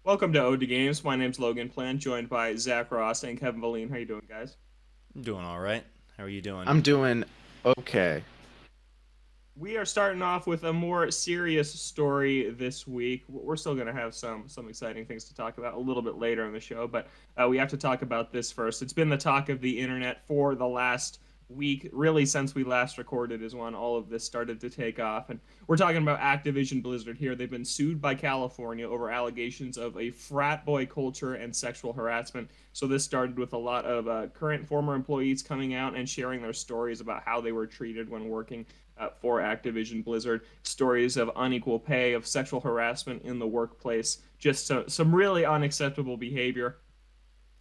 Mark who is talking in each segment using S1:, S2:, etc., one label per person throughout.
S1: Welcome to Ode to Games. My name's Logan Plant, joined by Zach Ross and Kevin Valine. How you doing, guys?
S2: I'm doing all right. How are you doing?
S3: I'm doing okay.
S1: We are starting off with a more serious story this week. We're still going to have some exciting things to talk about a little bit later in the show, but we have to talk about this first. It's been the talk of the internet for the last week, really since we last recorded is when all of this started to take off. And we're talking about Activision Blizzard here. They've been sued by California over allegations of a frat boy culture and sexual harassment. So this started with a lot of current former employees coming out and sharing their stories about how they were treated when working for Activision Blizzard, stories of unequal pay, of sexual harassment in the workplace, just some really unacceptable behavior.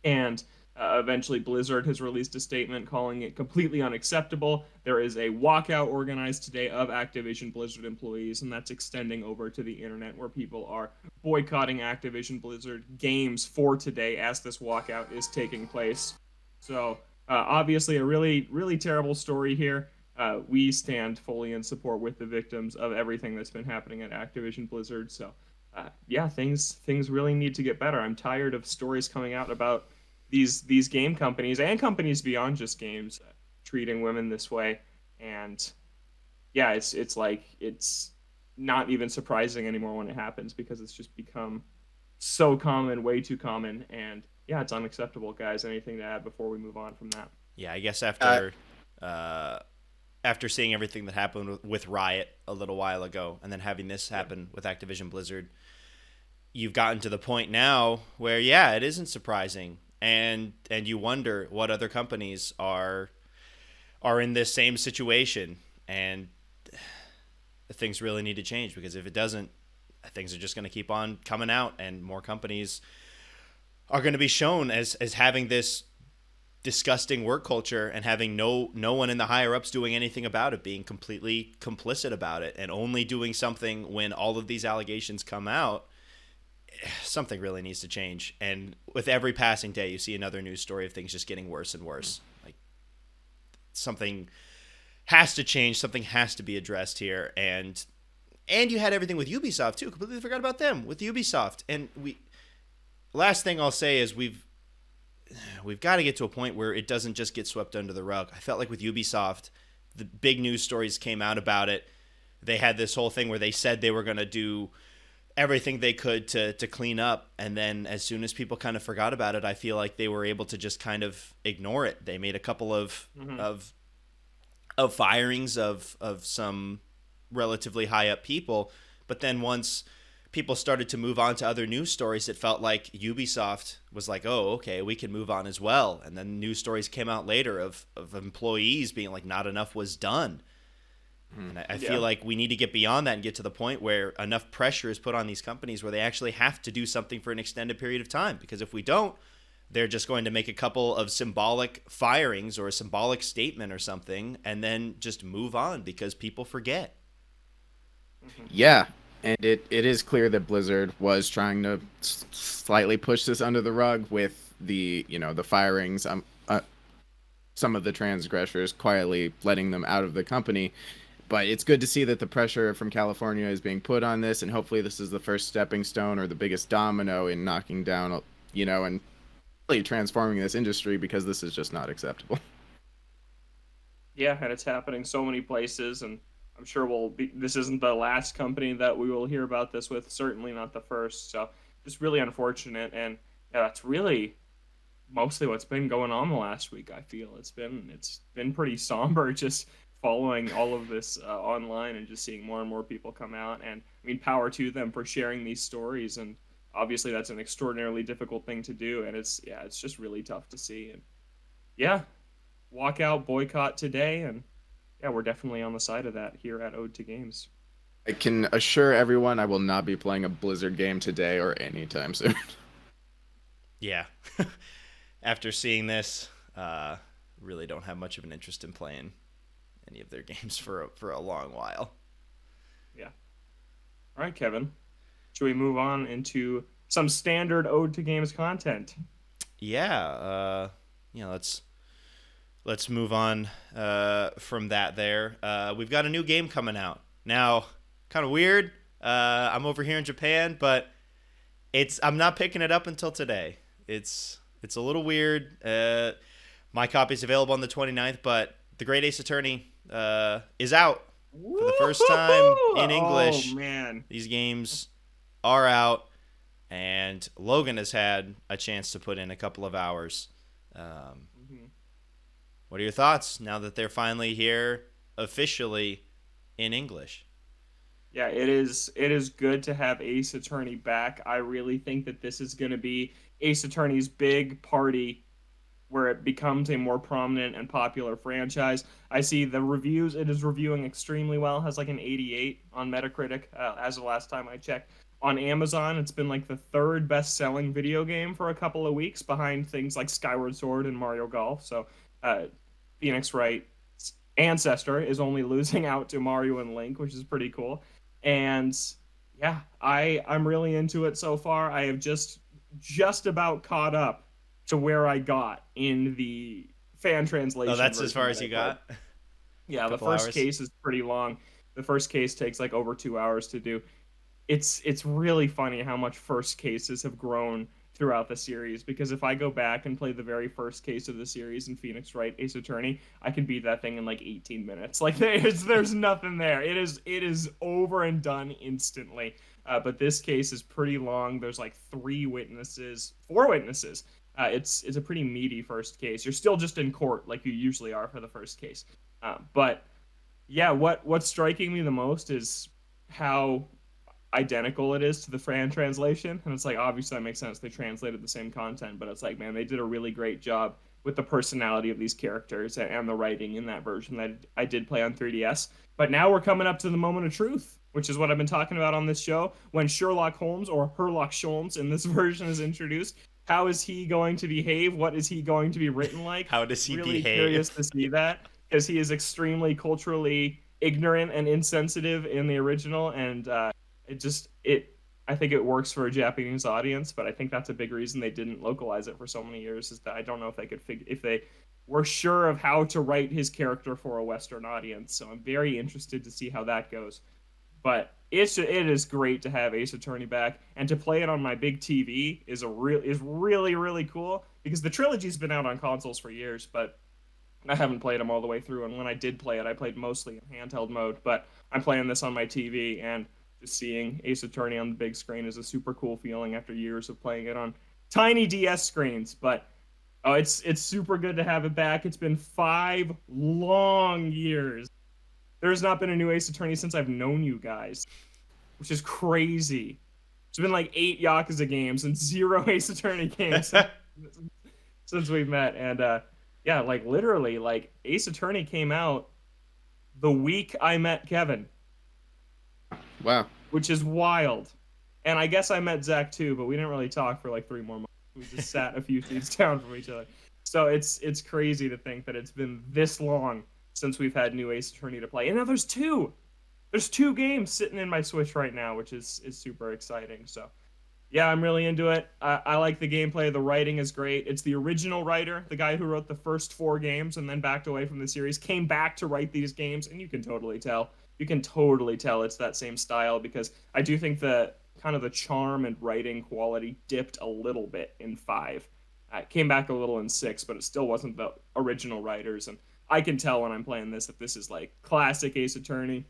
S1: And eventually, Blizzard has released a statement calling it completely unacceptable. There is a walkout organized today of Activision Blizzard employees, and that's extending over to the internet where people are boycotting Activision Blizzard games for today as this walkout is taking place. So, obviously, a really, really terrible story here. We stand fully in support with the victims of everything that's been happening at Activision Blizzard. So, yeah, things really need to get better. I'm tired of stories coming out about these game companies and companies beyond just games treating women this way. And yeah, it's not even surprising anymore when it happens because it's just become so common, way too common. And yeah, it's unacceptable, guys. Anything to add before we move on from that?
S2: Yeah, I guess
S3: Uh,
S2: uh, after seeing everything that happened with Riot a little while ago, and then having this
S1: Yeah.
S2: happen with Activision Blizzard, you've gotten to the point now where it isn't surprising, and you wonder what other companies are in this same situation, and things really need to change because if it doesn't, things are just going to keep on coming out, and more companies are going to be shown as having this disgusting work culture and having no one in the higher ups doing anything about it, being completely complicit about it, and only doing something when all of these allegations come out. Something really needs to change. And with every passing day, you see another news story of things just getting worse and worse. Like, something has to change. Something has to be addressed here. And you had everything with Ubisoft too. Completely forgot about them with Ubisoft. And last thing I'll say is we've got to get to a point where it doesn't just get swept under the rug. I felt like with Ubisoft, the big news stories came out about it. They had this whole thing where they said they were going to do everything they could to clean up, and then as soon as people kind of forgot about it, I feel like they were able to just kind of ignore it. They made a couple of
S1: Mm-hmm.
S2: of firings of some relatively high up people, but then once people started to move on to other news stories, it felt like Ubisoft was like, oh, okay, we can move on as well. And then news stories came out later of employees being like, not enough was done. And I
S1: Yeah.
S2: feel like we need to get beyond that and get to the point where enough pressure is put on these companies where they actually have to do something for an extended period of time. Because if we don't, they're just going to make a couple of symbolic firings or a symbolic statement or something and then just move on because people forget.
S1: Mm-hmm.
S3: yeah, and it is clear that Blizzard was trying to slightly push this under the rug with the firings. Some of the transgressors quietly letting them out of the company. But it's good to see that the pressure from California is being put on this, and hopefully this is the first stepping stone or the biggest domino in knocking down, and really transforming this industry because this is just not acceptable.
S1: Yeah, and it's happening so many places, and I'm sure this isn't the last company that we will hear about this with, certainly not the first. So just really unfortunate, and yeah, that's really mostly what's been going on the last week. I feel it's been pretty somber, just following all of this online and just seeing more and more people come out. And I mean, power to them for sharing these stories, and obviously that's an extraordinarily difficult thing to do, and it's just really tough to see. And yeah, walkout boycott today, and yeah, we're definitely on the side of that here at Ode to Games.
S3: I can assure everyone I will not be playing a Blizzard game today or anytime soon.
S2: Yeah. After seeing this, really don't have much of an interest in playing any of their games for a long while.
S1: Yeah. All right, Kevin. Should we move on into some standard Ode to Games content?
S2: Yeah, let's move on from that there. We've got a new game coming out. Now, kind of weird. I'm over here in Japan, but I'm not picking it up until today. It's a little weird. My copy is available on the 29th, but The Great Ace Attorney is out for the first time in English.
S1: Oh man,
S2: these games are out, and Logan has had a chance to put in a couple of hours. What are your thoughts now that they're finally here officially in English?
S1: Yeah, it is. It is good to have Ace Attorney back. I really think that this is going to be Ace Attorney's big party where it becomes a more prominent and popular franchise. I see the reviews. It is reviewing extremely well. Has like an 88 on Metacritic as of last time I checked. On Amazon, it's been like the third best-selling video game for a couple of weeks, behind things like Skyward Sword and Mario Golf. So, Phoenix Wright's ancestor is only losing out to Mario and Link, which is pretty cool. And yeah, I'm really into it so far. I have just about caught up to where I got in the fan translation.
S2: Oh, that's as far as you got?
S1: Yeah, the first case is pretty long. The first case takes like over 2 hours to do. It's really funny how much first cases have grown throughout the series, because if I go back and play the very first case of the series in Phoenix Wright Ace Attorney, I can beat that thing in like 18 minutes. Like there's nothing there. It is over and done instantly. But this case is pretty long. There's like 4 witnesses. It's a pretty meaty first case. You're still just in court like you usually are for the first case. But yeah, what's striking me the most is how identical it is to the fan translation. And it's like, obviously that makes sense, they translated the same content, but it's like, man, they did a really great job with the personality of these characters and the writing in that version that I did play on 3DS. But now we're coming up to the moment of truth, which is what I've been talking about on this show. When Sherlock Holmes, or Herlock Sholmes in this version, is introduced, how is he going to behave? What is he going to be written like?
S2: How does he
S1: really
S2: behave?
S1: Curious to see that, because he is extremely culturally ignorant and insensitive in the original, and I think it works for a Japanese audience, but I think that's a big reason they didn't localize it for so many years, is that I don't know if they could if they were sure of how to write his character for a Western audience. So I'm very interested to see how that goes. But it is great to have Ace Attorney back, and to play it on my big TV is really, really cool, because the trilogy's been out on consoles for years, but I haven't played them all the way through. And when I did play it, I played mostly in handheld mode, but I'm playing this on my TV, and just seeing Ace Attorney on the big screen is a super cool feeling after years of playing it on tiny DS screens. But it's super good to have it back. It's been 5 long years. There's not been a new Ace Attorney since I've known you guys, which is crazy. It's been like 8 Yakuza games and 0 Ace Attorney games since we've met. And yeah, like literally, like Ace Attorney came out the week I met Kevin.
S3: Wow.
S1: Which is wild. And I guess I met Zach too, but we didn't really talk for like 3 more months. We just sat a few seats down from each other. So it's crazy to think that it's been this long since we've had new Ace Attorney to play. And now there's 2. There's 2 games sitting in my Switch right now, which is super exciting. So yeah, I'm really into it. I like the gameplay. The writing is great. It's the original writer, the guy who wrote the first 4 games and then backed away from the series, came back to write these games, and you can totally tell. You can totally tell it's that same style, because I do think the kind of the charm and writing quality dipped a little bit in 5. It came back a little in 6, but it still wasn't the original writers. And I can tell when I'm playing this if this is like classic Ace Attorney.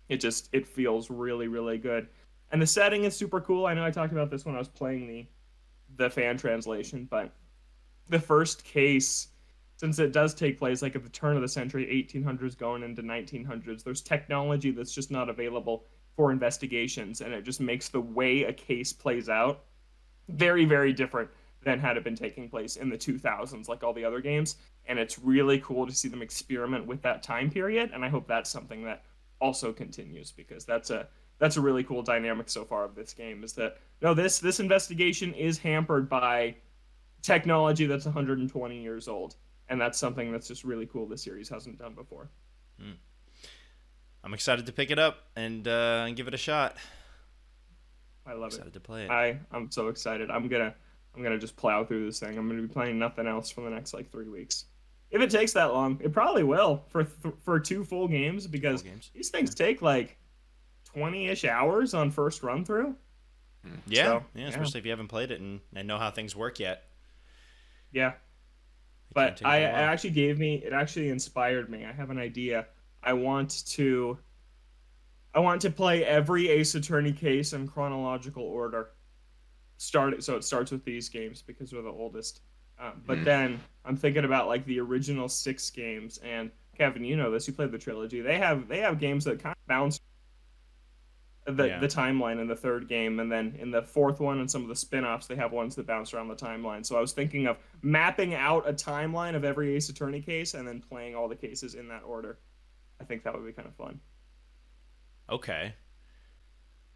S1: It feels really, really good. And the setting is super cool. I know I talked about this when I was playing the fan translation, but the first case, since it does take place like at the turn of the century, 1800s going into 1900s, there's technology that's just not available for investigations, and it just makes the way a case plays out very, very different than had it been taking place in the 2000s, like all the other games. And it's really cool to see them experiment with that time period, and I hope that's something that also continues, because that's a really cool dynamic so far of this game, is that no, this investigation is hampered by technology that's 120 years old. And that's something that's just really cool the series hasn't done before.
S2: I'm excited to pick it up and give it a shot.
S1: I love it.
S2: Excited to play it.
S1: I'm so excited. I'm gonna just plow through this thing. I'm gonna be playing nothing else for the next like 3 weeks. If it takes that long, it probably will for 2 full games, because these things take like 20-ish hours on first run through.
S2: Yeah,
S1: So,
S2: yeah, especially if you haven't played it and know how things work yet.
S1: Yeah.
S2: It can
S1: But
S2: take a
S1: it
S2: while.
S1: it actually inspired me. I have an idea. I want to I want to play every Ace Attorney case in chronological order. So it starts with these games because they're the oldest. But then I'm thinking about like the original 6 games, and Kevin, you know this. You played the trilogy. They have games that kind of bounce the timeline in the 3rd game, and then in the 4th one and some of the spin-offs, they have ones that bounce around the timeline. So I was thinking of mapping out a timeline of every Ace Attorney case and then playing all the cases in that order. I think that would be kind of fun.
S2: Okay.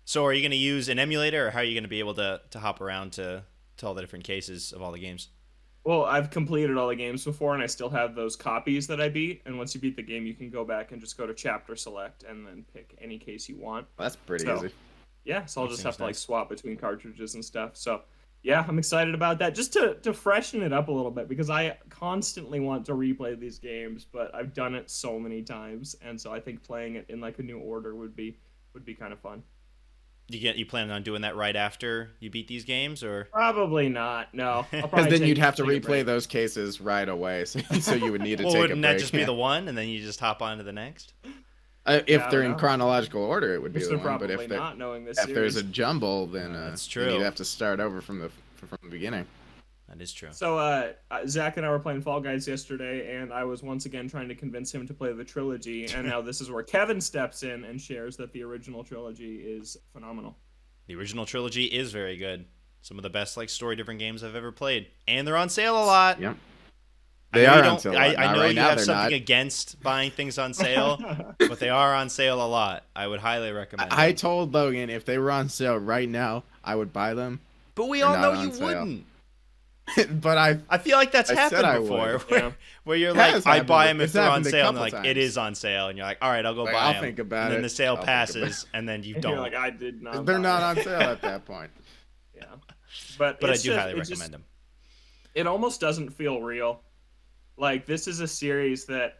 S2: So are you going to use an emulator, or how are you going to be able to hop around to all the different cases of all the games?
S1: Well, I've completed all the games before, and I still have those copies that I beat. And once you beat the game, you can go back and just go to chapter select and then pick any case you want.
S3: That's pretty
S1: So,
S3: easy.
S1: yeah, so I'll
S2: That
S1: just
S2: seems
S1: have to like
S2: nice.
S1: swap between cartridges and stuff. So, yeah, I'm excited about that. Just to freshen it up a little bit, because I constantly want to replay these games, but I've done it so many times, and so I think playing it in like a new order would be kind of fun.
S2: You planning on doing that right after you beat these games, or?
S1: Probably not. No, I'll
S3: Because
S1: probably
S3: then you'd have to
S1: take a
S3: replay
S1: break.
S3: those cases right away, so you would need to
S2: Well,
S3: take a
S2: wouldn't
S3: break.
S2: that just be the one, and then you just hop on to the next?
S3: If
S1: Yeah, I
S3: they're
S1: don't
S3: in
S1: know.
S3: chronological order, it would be
S1: Which
S3: the
S1: they're
S3: one. But
S1: probably not, knowing this
S3: if there's
S1: series.
S3: a jumble, then
S2: That's
S3: then you'd
S2: true.
S3: have to start over from the beginning.
S2: That is true.
S1: So, Zach and I were playing Fall Guys yesterday, and I was once again trying to convince him to play the trilogy. And now this is where Kevin steps in and shares that the original trilogy is phenomenal.
S2: The original trilogy is very good. Some of the best like story-driven games I've ever played, and they're on sale a lot.
S3: Yep.
S2: I
S3: They
S2: know
S3: are
S2: you
S3: on
S2: don't-
S3: sale. a lot.
S2: I
S3: Not
S2: know
S3: right
S2: you
S3: now,
S2: have
S3: they're
S2: something
S3: not.
S2: against buying things on sale, but they are on sale a lot. I would highly recommend.
S3: I
S2: them.
S3: told Logan if they were on sale right now, I would buy them.
S2: But we
S3: they're
S2: all
S3: not
S2: know
S3: on
S2: you
S3: sale.
S2: wouldn't.
S3: But
S2: I feel like that's
S3: I said
S2: happened
S3: I
S2: before,
S3: would.
S2: where,
S1: Yeah.
S2: where you're
S3: It
S2: like,
S3: has
S2: I
S3: happened.
S2: buy them if
S3: It's
S2: they're on
S3: happened a
S2: sale, and they're
S3: couple
S2: like, it
S3: times.
S2: is on sale, and you're like, all right, I'll go
S3: Like,
S2: buy
S3: I'll
S2: them.
S3: think about
S2: and then
S3: it.
S2: the sale
S3: I'll think about
S2: passes, and then you
S1: And
S2: don't.
S1: you're like, I did not.
S3: they're
S1: buy
S3: not
S1: it.
S3: on sale at that point.
S1: Yeah, but
S2: But I
S1: it's
S2: do
S1: just-
S2: highly
S1: it just-
S2: recommend them.
S1: It almost doesn't feel real. Like, this is a series that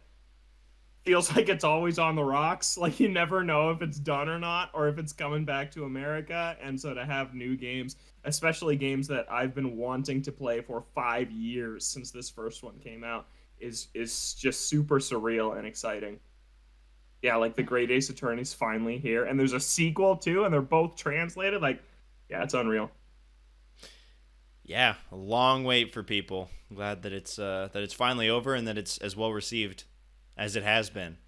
S1: feels like it's always on the rocks. Like, you never know if it's done or not, or if it's coming back to America. And so to have new games, especially games that I've been wanting to play for 5 years since this first one came out, is just super surreal and exciting. Yeah, like the Great Ace Attorney's finally here, and there's a sequel too, and they're both translated. Like, yeah, it's unreal.
S2: Yeah, a long wait for people. I'm glad that it's finally over and that it's as well received as it has been.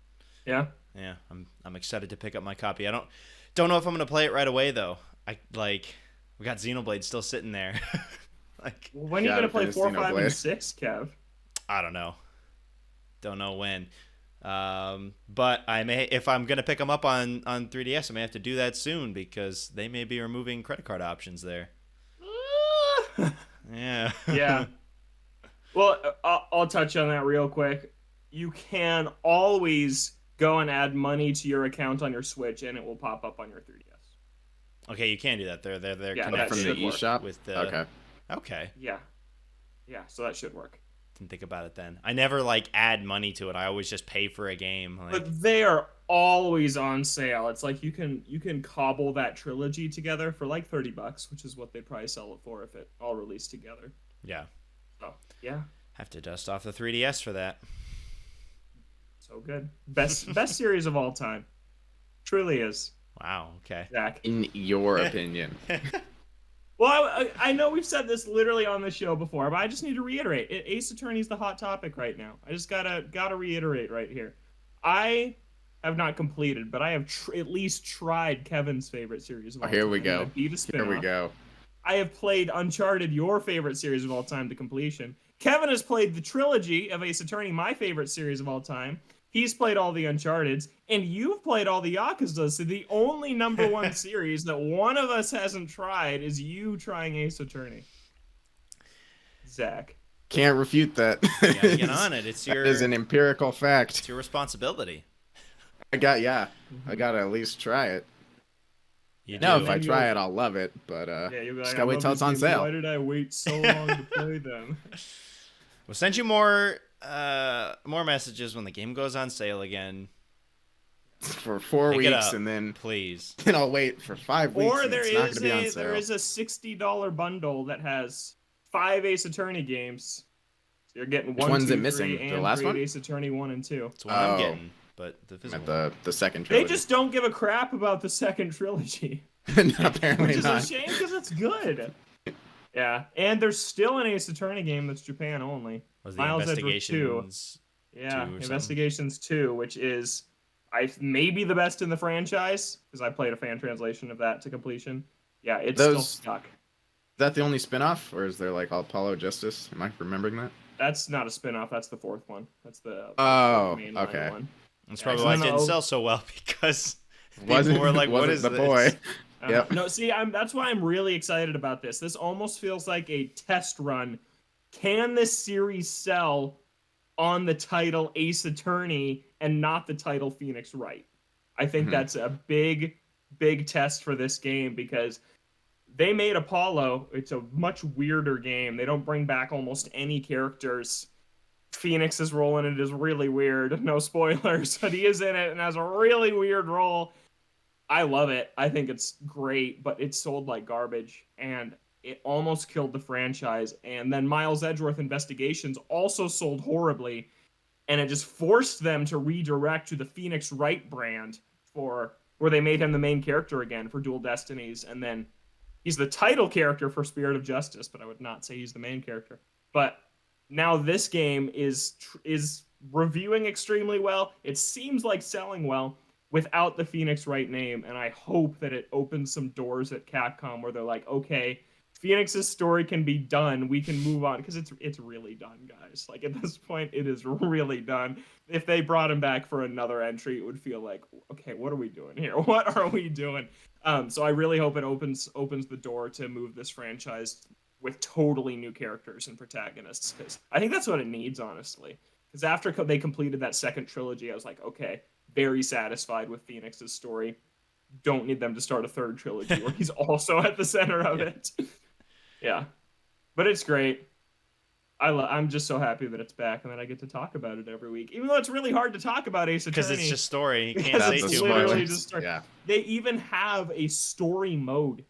S1: Yeah.
S2: Yeah, I'm excited to pick up my copy. I don't know if I'm gonna play it right away though. We got Xenoblade still sitting there. like
S1: When are you
S3: Gotta
S1: gonna play
S3: finish
S1: 4, 5, and
S3: Xenoblade.
S1: 6, Kev?
S2: I don't know. Don't know when. But I may, if I'm gonna pick them up on 3DS, I may have to do that soon because they may be removing credit card options there. Yeah.
S1: Yeah. Well, I'll touch on that real quick. You can always go and add money to your account on your Switch, and it will pop up on your 3DS.
S2: Okay, you can do that. They're
S1: Yeah,
S2: connected
S1: that
S3: From the
S1: should work.
S3: eShop.
S2: with the.
S3: Okay.
S2: Okay.
S1: Yeah. Yeah, so that should work.
S2: Didn't think about it then. I never like add money to it. I always just pay for a game. Like,
S1: But they are always on sale. It's like you can cobble that trilogy together for like $30, which is what they'd probably sell it for if it all released together.
S2: yeah,
S1: So yeah,
S2: have to dust off the 3DS for that.
S1: so good. Best series of all time. Truly is.
S2: Wow. Okay.
S1: Zach.
S3: In your opinion.
S1: Well, I know we've said this literally on the show before, but I just need to reiterate. Ace Attorney's the hot topic right now. I just gotta reiterate right here. I have not completed, but I have at least tried Kevin's favorite series of all
S3: Here we
S1: time.
S3: go.
S1: I beat a
S3: Here
S1: spin-off.
S3: we go.
S1: I have played Uncharted, your favorite series of all time, to completion. Kevin has played the trilogy of Ace Attorney, my favorite series of all time. He's played all the Uncharted's, and you've played all the Yakuza's. So the only number one series that one of us hasn't tried is you trying Ace Attorney. Zach.
S3: Can't refute that.
S2: You gotta get on it. It's
S3: That
S2: your
S3: is an empirical fact.
S2: it's your responsibility.
S3: I gotta at least try it.
S2: You
S3: No,
S2: do.
S3: if I
S1: And
S3: try
S1: you'll-
S3: it, I'll love it. But
S1: Yeah, you'll be like,
S3: just
S1: I
S3: gotta wait
S1: love
S3: till
S1: these
S3: it's on
S1: games.
S3: sale.
S1: Why did I wait so long to play them?
S2: We'll send you more messages when the game goes on sale again.
S3: for 4
S2: Pick it
S3: weeks,
S2: up,
S3: and then
S2: please.
S3: I'll wait for 5 weeks.
S1: Or
S3: And
S1: there
S3: it's not going
S1: is
S3: to be on
S1: a
S3: sale.
S1: there is a $60 bundle that has 5 Ace Attorney games. So you're getting
S3: Which
S1: 1,
S3: one's
S1: 2,
S3: it
S1: 3,
S3: missing? The
S1: and
S3: last
S1: 3
S3: one?
S1: Ace Attorney 1 and 2.
S2: It's one I'm getting, but the physical.
S3: At the second
S1: They
S3: trilogy.
S1: just don't give a crap about the second trilogy.
S3: No, apparently
S1: Which is
S3: not.
S1: a shame because it's good. Yeah, and there's still an Ace Attorney game that's Japan only.
S2: Was the
S1: Miles Edgeworth 2.
S2: Investigations?
S1: Yeah,
S2: 2 or
S1: Investigations 2, which is maybe the best in the franchise because I played a fan translation of that to completion. Yeah, it's still stuck.
S3: Is that the only spin-off, or is there like Apollo Justice? Am I remembering that?
S1: That's not a spin-off. That's the 4th one. That's the mainline
S3: okay.
S1: one.
S2: That's probably why it didn't sell so well because people
S3: Wasn't
S2: were like, "What is
S3: the
S2: this?"
S3: boy? Yep.
S1: No, see, that's why I'm really excited about this. This almost feels like a test run. Can this series sell on the title Ace Attorney and not the title Phoenix Wright? I think that's a big, big test for this game because they made Apollo. It's a much weirder game. They don't bring back almost any characters. Phoenix's role in it is really weird. No spoilers, but he is in it and has a really weird role. I love it. I think it's great, but it sold like garbage, and it almost killed the franchise. And then Miles Edgeworth Investigations also sold horribly, and it just forced them to redirect to the Phoenix Wright brand for where they made him the main character again for Dual Destinies, and then he's the title character for Spirit of Justice, but I would not say he's the main character. But now this game is reviewing extremely well. It seems like selling well without the Phoenix Wright name, and I hope that it opens some doors at Capcom where they're like, okay, Phoenix's story can be done. We can move on because it's really done, guys. Like at this point, it is really done. If they brought him back for another entry, it would feel like, okay, what are we doing here? What are we doing? So I really hope it opens the door to move this franchise with totally new characters and protagonists because I think that's what it needs, honestly. Because after they completed that second trilogy, I was like, okay, very satisfied with Phoenix's story. Don't need them to start a third trilogy where he's also at the center of it. Yeah, but it's great. I'm just so happy that it's back and that I get to talk about it every week. Even though it's really hard to talk about Ace Attorney.
S2: Because it's just story. You can't say too
S1: literally
S2: much.
S1: just story.
S3: Yeah.
S1: They even have a story mode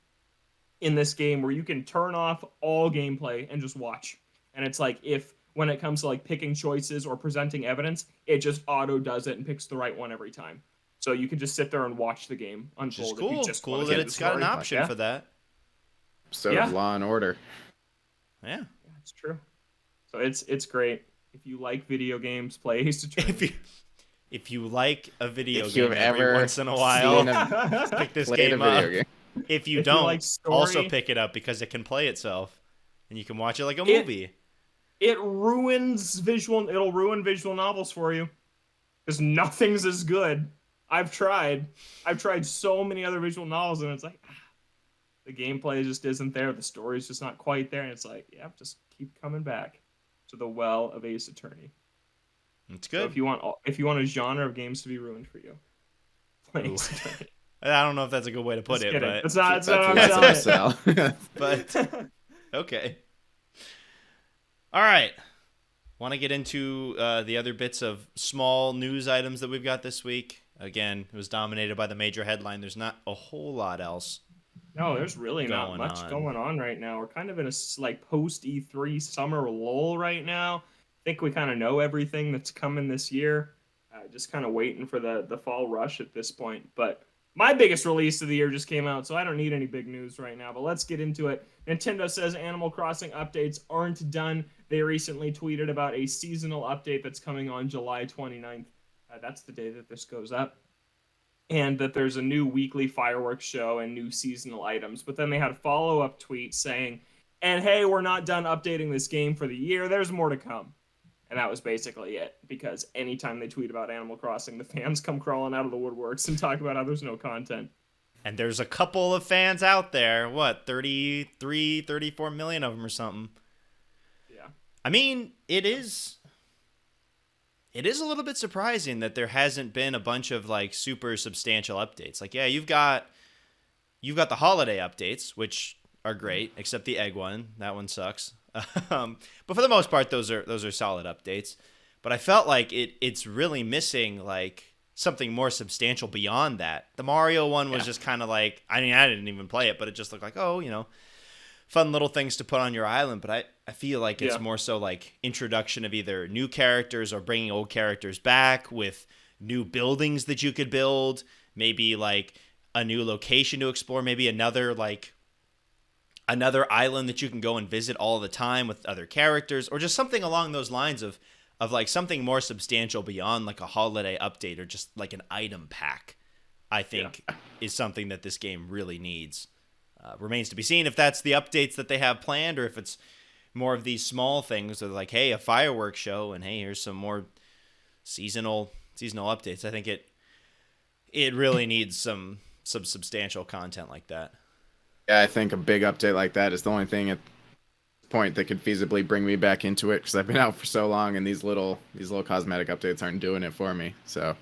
S1: in this game where you can turn off all gameplay and just watch. And it's like when it comes to like picking choices or presenting evidence, it just auto does it and picks the right one every time. So you can just sit there and watch the game unfold.
S2: Which is cool.
S1: If you just
S2: Cool
S1: want
S2: that
S1: to
S2: it's got an option for that.
S3: So Law and Order.
S2: Yeah,
S1: it's true. So it's great. If you like video games, play Ace Attorney.
S2: If you like a video
S3: If
S2: game
S3: you've
S2: every
S3: ever
S2: once in a while, pick this game up. If you don't,
S1: like story,
S2: also pick it up because it can play itself, and you can watch it like a movie.
S1: It'll ruin visual novels for you because nothing's as good. I've tried so many other visual novels, and it's like the gameplay just isn't there. The story's just not quite there, and it's like, yeah, just keep coming back to the well of Ace Attorney.
S2: It's good.
S1: So if you want a genre of games to be ruined for you, play Ace Attorney.
S2: I don't know if that's a good way to put it, but
S1: it's not what
S3: sell.
S2: But okay. All right. Want to get into the other bits of small news items that we've got this week? Again, it was dominated by the major headline. There's not a whole lot else.
S1: No, there's really not much going on right now. We're kind of in a like post E3 summer lull right now. I think we kind of know everything that's coming this year. Just kind of waiting for the fall rush at this point. But my biggest release of the year just came out, so I don't need any big news right now. But let's get into it. Nintendo says Animal Crossing updates aren't done. They recently tweeted about a seasonal update that's coming on July 29th. That's the day that this goes up. And that there's a new weekly fireworks show and new seasonal items. But then they had a follow-up tweet saying, and hey, we're not done updating this game for the year. There's more to come. And that was basically it. Because anytime they tweet about Animal Crossing, the fans come crawling out of the woodworks and talk about how there's no content.
S2: And there's a couple of fans out there. What, 33, 34 million of them or something.
S1: Yeah.
S2: I mean, it is a little bit surprising that there hasn't been a bunch of like super substantial updates. Like, yeah, you've got the holiday updates, which are great, except the egg one. That one sucks. But for the most part, those are solid updates. But I felt like it's really missing like something more substantial beyond that. The Mario one was just kind of like, I mean, I didn't even play it, but it just looked like, oh, fun little things to put on your island. But I feel like it's more so like introduction of either new characters or bringing old characters back with new buildings that you could build, maybe like a new location to explore, maybe another island that you can go and visit all the time with other characters, or just something along those lines of like something more substantial beyond like a holiday update or just like an item pack. I think is something that this game really needs. Remains to be seen if that's the updates that they have planned, or if it's more of these small things of like, hey, a fireworks show, and hey, here's some more seasonal updates. I think it really needs some substantial content like that.
S3: Yeah, I think a big update like that is the only thing at this point that could feasibly bring me back into it, because I've been out for so long, and these little cosmetic updates aren't doing it for me. So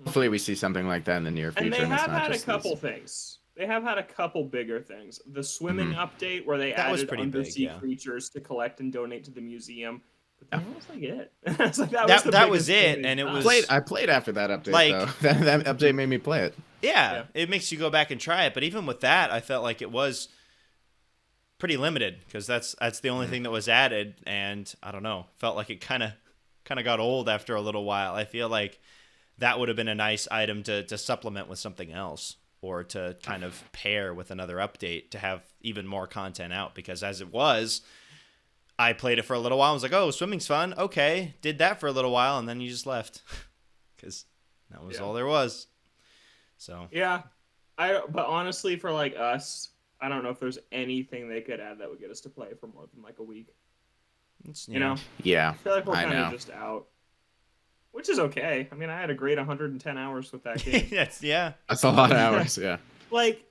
S3: hopefully we see something like that in the near future.
S1: And they have had a couple things. They have had a couple bigger things. The swimming update, where they added undersea creatures to collect and donate to the museum. But that was like it. It's like that was
S2: it, and it was.
S3: I played after that update. Though. that update made me play it.
S2: Yeah, it makes you go back and try it. But even with that, I felt like it was pretty limited, because that's the only thing that was added, and I don't know, felt like it kind of got old after a little while. I feel like that would have been a nice item to supplement with something else, or to kind of pair with another update to have even more content out, because as it was, I played it for a little while. I was like, oh, swimming's fun. Okay, did that for a little while, and then you just left, because that was all there was. So
S1: yeah, but honestly, for like us, I don't know if there's anything they could add that would get us to play for more than like a week. You know?
S3: Yeah.
S1: I feel like we're kind of just out. Which is okay. I mean, I had a great 110 hours with that game.
S2: That's
S3: a lot of hours, yeah.
S1: Like,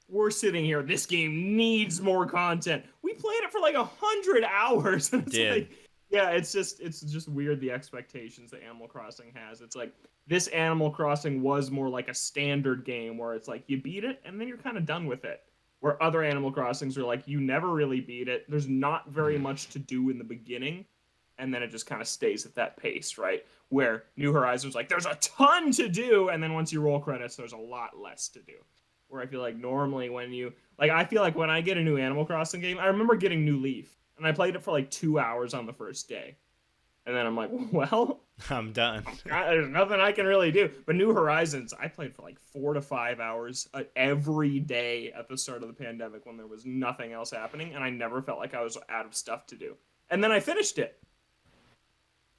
S1: we're sitting here, this game needs more content. We played it for like 100 hours. And it's like, yeah, it's just weird, the expectations that Animal Crossing has. It's like, this Animal Crossing was more like a standard game where it's like, you beat it, and then you're kind of done with it. Where other Animal Crossings are like, you never really beat it. There's not very much to do in the beginning, and then it just kind of stays at that pace, right? Where New Horizons, like, there's a ton to do, and then once you roll credits, there's a lot less to do. Where I feel like normally when you... Like, I feel like when I get a new Animal Crossing game, I remember getting New Leaf, and I played it for like 2 hours on the first day. And then I'm like, well...
S2: I'm done.
S1: There's nothing I can really do. But New Horizons, I played for like 4 to 5 hours every day at the start of the pandemic when there was nothing else happening, and I never felt like I was out of stuff to do. And then I finished it.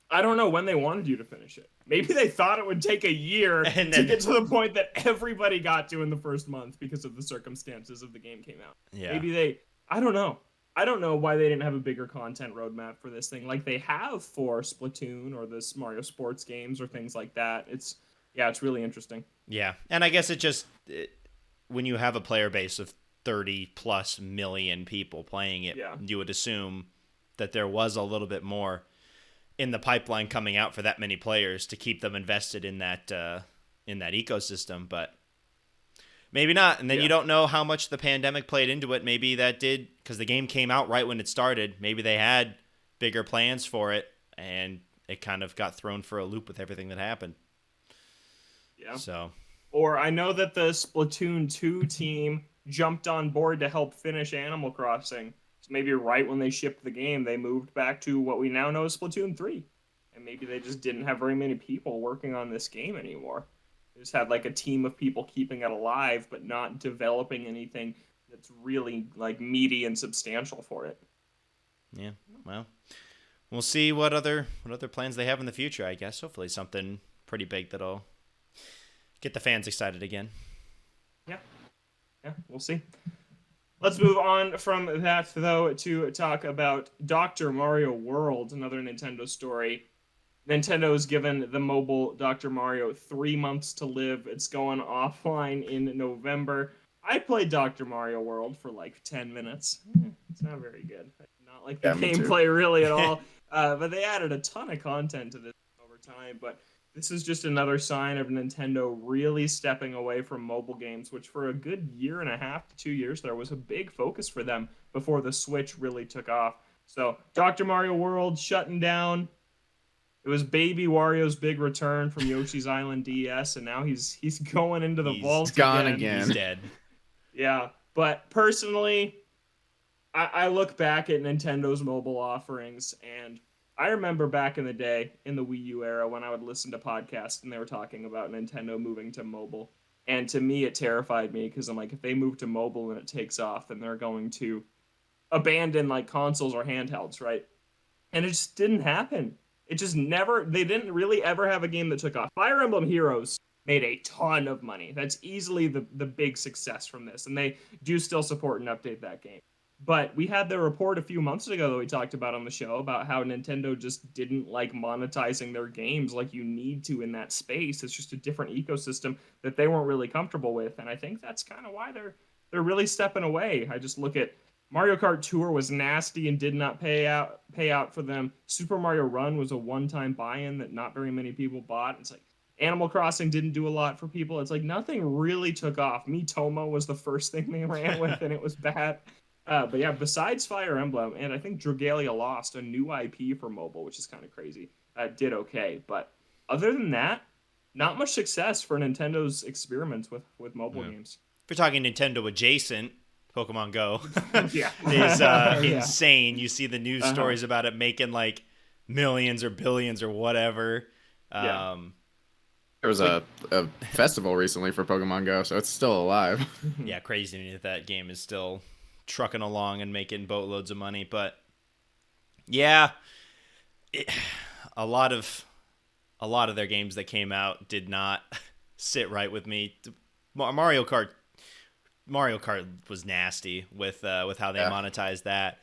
S1: I don't know when they wanted you to finish it. Maybe they thought it would take a year to get to the point that everybody got to in the first month because of the circumstances of the game came out.
S2: Yeah.
S1: Maybe I don't know. I don't know why they didn't have a bigger content roadmap for this thing like they have for Splatoon or this Mario Sports games or things like that. It's really interesting.
S2: Yeah, and I guess when you have a player base of 30 plus million people playing it, you would assume that there was a little bit more in the pipeline coming out for that many players to keep them invested in that ecosystem, but maybe not. And then you don't know how much the pandemic played into it. Maybe that did, because the game came out right when it started. Maybe they had bigger plans for it, and it kind of got thrown for a loop with everything that happened.
S1: Yeah.
S2: So.
S1: Or I know that the Splatoon 2 team jumped on board to help finish Animal Crossing. So maybe right when they shipped the game, they moved back to what we now know as Splatoon 3. And maybe they just didn't have very many people working on this game anymore. They just had like a team of people keeping it alive, but not developing anything that's really like meaty and substantial for it.
S2: Yeah, well, we'll see what other plans they have in the future, I guess. Hopefully something pretty big that'll get the fans excited again. Yeah, we'll see. Let's move on from that, though, to talk about Dr. Mario World, another Nintendo story. Nintendo has given the mobile Dr. Mario 3 months to live. It's going offline in November. I played Dr. Mario World for like 10 minutes. It's not very good. I did not like the gameplay really at all. But they added a ton of content to this over time. But this is just another sign of Nintendo really stepping away from mobile games, which for a good 1.5 to 2 years there was a big focus for them before the Switch really took off. So Dr. Mario World shutting down.
S1: It was Baby Wario's big return from Yoshi's Island DS, and now he's going into the vault
S3: gone
S1: again.
S2: He's dead.
S1: Yeah, but personally, I look back at Nintendo's mobile offerings, and I remember back in the day, in the Wii U era, when I would listen to podcasts and they were talking about Nintendo moving to mobile. And to me, it terrified me because I'm like, if they move to mobile and it takes off, then they're going to abandon like consoles or handhelds, right? And it just didn't happen. It just never, they didn't really ever have a game that took off. Fire Emblem Heroes made a ton of money. That's easily the big success from this. And they do still support and update that game. But we had the report a few months ago that we talked about on the show about how Nintendo just didn't like monetizing their games like you need to in that space. It's just a different ecosystem that they weren't really comfortable with. And I think that's kind of why they're really stepping away. I just look at Mario Kart Tour was nasty and did not pay out for them. Super Mario Run was a one-time buy-in that not very many people bought. It's like Animal Crossing didn't do a lot for people. It's like nothing really took off. Miitomo was the first thing they ran with, and it was bad. But yeah, besides Fire Emblem, and I think Dragalia Lost, a new IP for mobile, which is kind of crazy, did okay. But other than that, not much success for Nintendo's experiments with mobile games.
S2: If you're talking Nintendo adjacent, Pokemon Go
S1: Yeah.
S2: is insane. You see the news stories about it making like millions or billions or whatever.
S1: Yeah.
S3: There was a festival recently for Pokemon Go, so it's still alive.
S2: Yeah, crazy to me that game is still trucking along and making boatloads of money. But yeah, a lot of their games that came out did not sit right with me. Mario Kart was nasty with how they monetized that,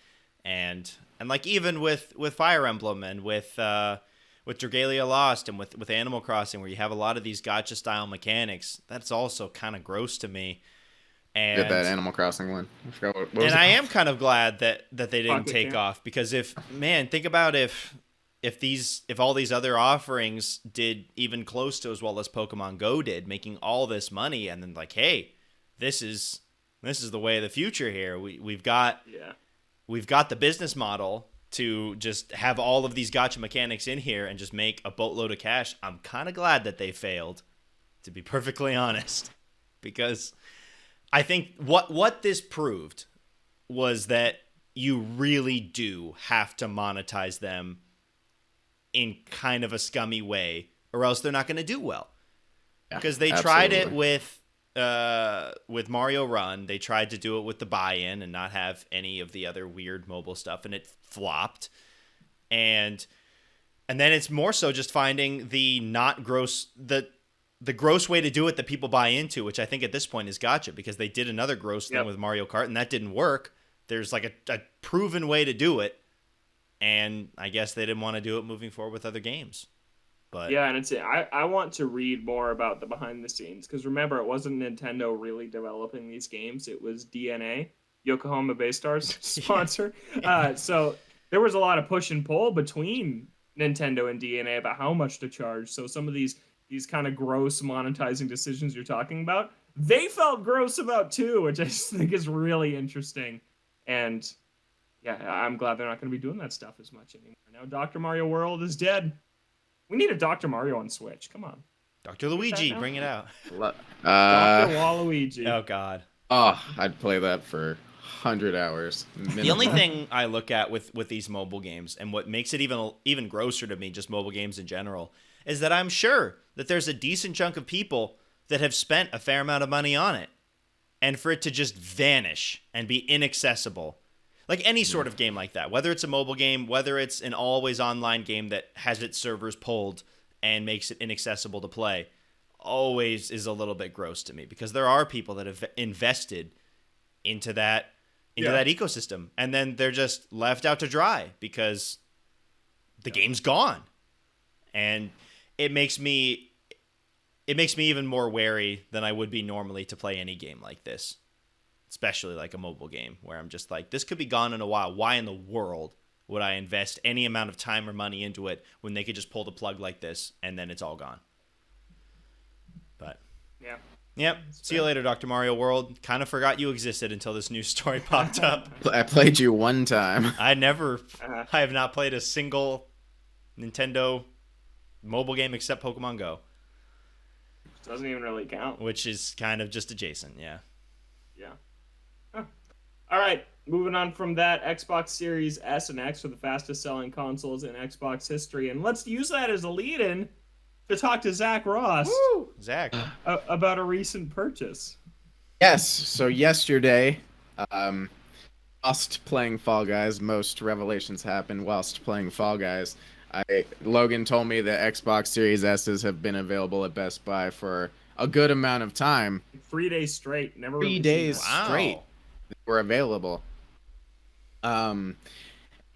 S2: and like even with Fire Emblem and with Dragalia Lost and with Animal Crossing, where you have a lot of these gacha style mechanics, that's also kind of gross to me. And
S3: Did that Animal Crossing one? I forgot what was
S2: and
S3: it?
S2: I am kind of glad that they didn't
S1: Pocket
S2: take
S1: Camp.
S2: off, because think about if all these other offerings did even close to as well as Pokemon Go did, making all this money, and then like, hey, this is the way of the future here. We've got the business model to just have all of these gacha mechanics in here and just make a boatload of cash. I'm kind of glad that they failed, to be perfectly honest, because I think what this proved was that you really do have to monetize them in kind of a scummy way, or else they're not going to do well. Because they tried it with Mario Run. They tried to do it with the buy-in and not have any of the other weird mobile stuff, and it flopped. And then it's more so just finding the not gross the gross way to do it that people buy into, which I think at this point is gacha, because they did another gross thing with Mario Kart and that didn't work. There's like a proven way to do it, and I guess they didn't want to do it moving forward with other games. But
S1: yeah, and I want to read more about the behind the scenes, because remember, it wasn't Nintendo really developing these games. It was DNA, Yokohama Baystar's sponsor. So there was a lot of push and pull between Nintendo and DNA about how much to charge. So some of these kind of gross monetizing decisions you're talking about, they felt gross about too, which I just think is really interesting. And yeah, I'm glad they're not going to be doing that stuff as much anymore. Now Dr. Mario World is dead. We need a Dr. Mario on Switch. Come on.
S2: Dr. Luigi, bring it out.
S1: Dr. Waluigi.
S2: Oh, God.
S3: Oh, I'd play that for 100 hours. Minimum.
S2: The only thing I look at with these mobile games, and what makes it even grosser to me, just mobile games in general, is that I'm sure that there's a decent chunk of people that have spent a fair amount of money on it, and for it to just vanish and be inaccessible. Like any sort of game like that, whether it's a mobile game, whether it's an always online game that has its servers pulled and makes it inaccessible to play, always is a little bit gross to me, because there are people that have invested into that ecosystem, and then they're just left out to dry because the game's gone. And it makes me even more wary than I would be normally to play any game like this. Especially like a mobile game, where I'm just like, this could be gone in a while. Why in the world would I invest any amount of time or money into it when they could just pull the plug like this and then it's all gone? But yep. See you later, Dr. Mario World. Kind of forgot you existed until this news story popped up.
S3: I played you one time.
S2: I have not played a single Nintendo mobile game except Pokemon Go,
S1: Doesn't even really count.
S2: which is kind of just adjacent. Yeah.
S1: Yeah. Huh. All right. Moving on from that, Xbox Series S and X are the fastest selling consoles in Xbox history. And let's use that as a lead in to talk to Zach Ross
S2: Zach.
S1: about a recent purchase.
S3: Yes. So yesterday, whilst playing Fall Guys, most revelations happen whilst playing Fall Guys. Logan told me that Xbox Series S's have been available at Best Buy for a good amount of time.
S1: 3 days straight. Never
S3: 3
S1: really
S3: days
S1: seen that.
S3: straight were available.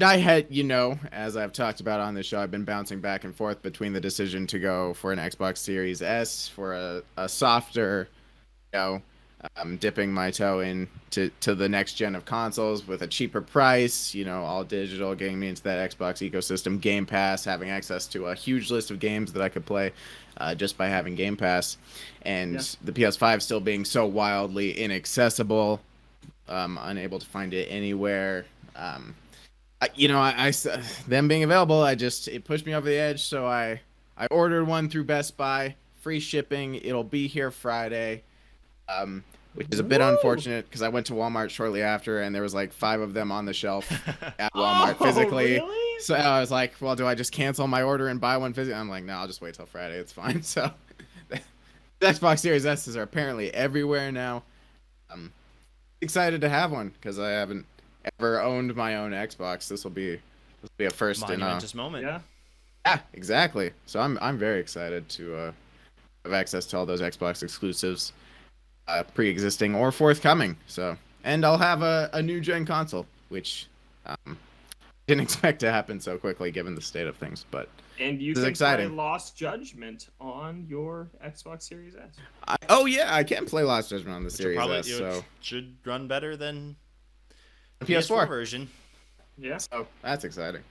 S3: I had, as I've talked about on the show, I've been bouncing back and forth between the decision to go for an Xbox Series S for a softer, dipping my toe in to the next gen of consoles with a cheaper price, all digital, getting me into that Xbox ecosystem, Game Pass, having access to a huge list of games that I could play just by having Game Pass, and the PS5 still being so wildly inaccessible, unable to find it anywhere. Them being available, it pushed me over the edge, so I ordered one through Best Buy, free shipping. It'll be here Friday. Which is a bit unfortunate because I went to Walmart shortly after and there was like 5 of them on the shelf at Walmart physically.
S1: Really?
S3: So I was like, well, do I just cancel my order and buy one physically? I'm like, no, I'll just wait till Friday. It's fine. So the Xbox Series S's are apparently everywhere now. I'm excited to have one because I haven't ever owned my own Xbox. This will be a first
S2: Monumentous moment.
S3: Yeah, exactly. So I'm very excited to have access to all those Xbox exclusives. Pre-existing or forthcoming. And I'll have a new gen console, which didn't expect to happen so quickly given the state of things. But
S1: and you
S3: this is
S1: can
S3: exciting.
S1: play Lost Judgment on your Xbox Series S.
S3: I can play Lost Judgment on the Series S. So
S2: should run better than
S3: the
S2: PS4 version.
S1: Yeah.
S3: So that's exciting.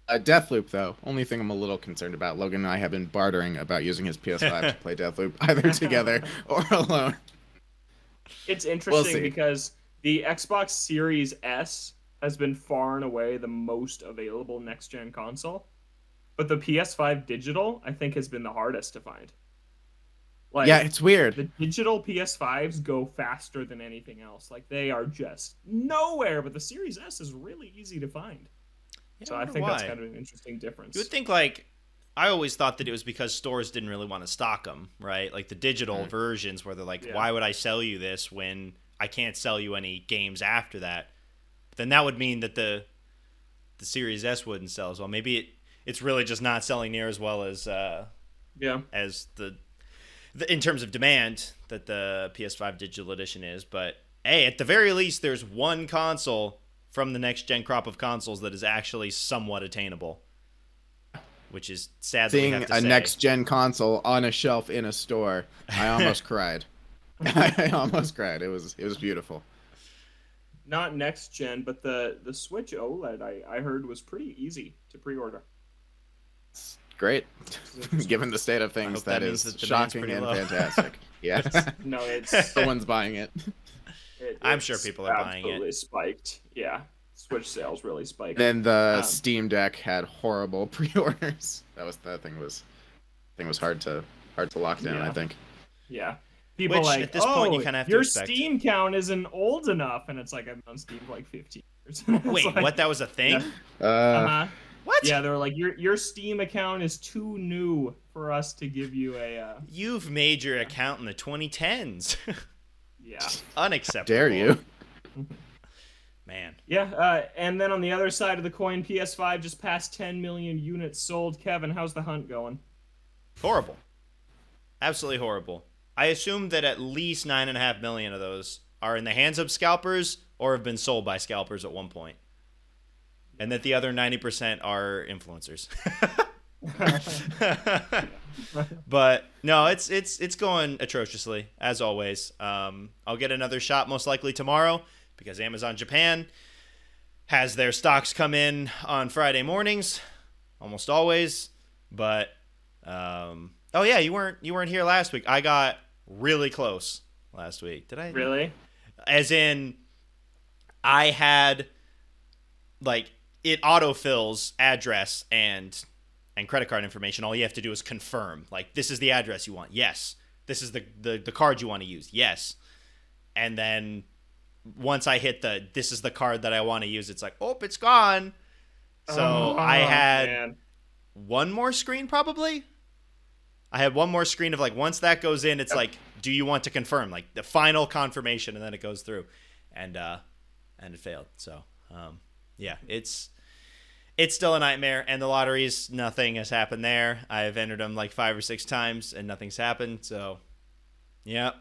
S3: Deathloop, though, only thing I'm a little concerned about. Logan and I have been bartering about using his PS5 to play Deathloop, either together or alone.
S1: It's interesting because the Xbox Series S has been far and away the most available next-gen console, but the PS5 Digital, I think, has been the hardest to find.
S3: Yeah, it's weird.
S1: The digital PS5s go faster than anything else. Like, they are just nowhere, but the Series S is really easy to find.
S2: Yeah,
S1: so I think that's kind of an interesting difference.
S2: You would think, I always thought that it was because stores didn't really want to stock them, right? Like the digital versions where they're like, why would I sell you this when I can't sell you any games after that? But then that would mean that the Series S wouldn't sell as well. Maybe it's really just not selling near as well as as the in terms of demand that the PS5 Digital Edition is. But hey, at the very least, there's one console from the next gen crop of consoles that is actually somewhat attainable. Which is sad
S3: Seeing
S2: that we have to
S3: a
S2: say.
S3: next-gen console on a shelf in a store, I almost cried. I almost cried. It was beautiful.
S1: Not next-gen, but the Switch OLED, I heard, was pretty easy to pre-order.
S3: It's great. Given the state of things, that is shocking and fantastic. Yes.
S1: No, it's...
S3: No one's buying it.
S2: I'm sure people are buying it.
S1: Absolutely spiked. Yeah. Switch sales really spiked.
S3: Then the Steam Deck had horrible pre-orders. That thing was hard to lock down. I think.
S1: Yeah, people
S2: at this point you kind of have to
S1: your
S2: expect.
S1: Steam count isn't old enough, and it's like I've been on Steam for like 15 years.
S2: Wait,
S1: like,
S2: what? That was a thing?
S1: Yeah.
S2: What?
S1: Yeah, they were like your Steam account is too new for us to give you a.
S2: You've made your account in the 2010s.
S1: Yeah.
S2: Unacceptable.
S3: Dare you?
S2: Man.
S1: Yeah, and then on the other side of the coin, PS5 just passed 10 million units sold. Kevin, how's the hunt going?
S2: Horrible. Absolutely horrible. I assume that at least 9.5 million of those are in the hands of scalpers or have been sold by scalpers at one point. And that the other 90% are influencers. But no, it's going atrociously, as always. I'll get another shot most likely tomorrow, because Amazon Japan has their stocks come in on Friday mornings, almost always. But oh yeah, you weren't here last week. I got really close last week. Did I?
S1: Really?
S2: As in, I had it autofills address and and credit card information. All you have to do is confirm. Like, this is the address you want. Yes. This is the card you want to use. Yes. And then once I hit this is the card that I want to use, it's like, oh, it's gone. So I had one more screen probably. I had one more screen of like, once that goes in, it's like, do you want to confirm? Like the final confirmation, and then it goes through. And it failed. So yeah, it's still a nightmare. And the lotteries, nothing has happened there. I've entered them like 5 or 6 times and nothing's happened. So yeah.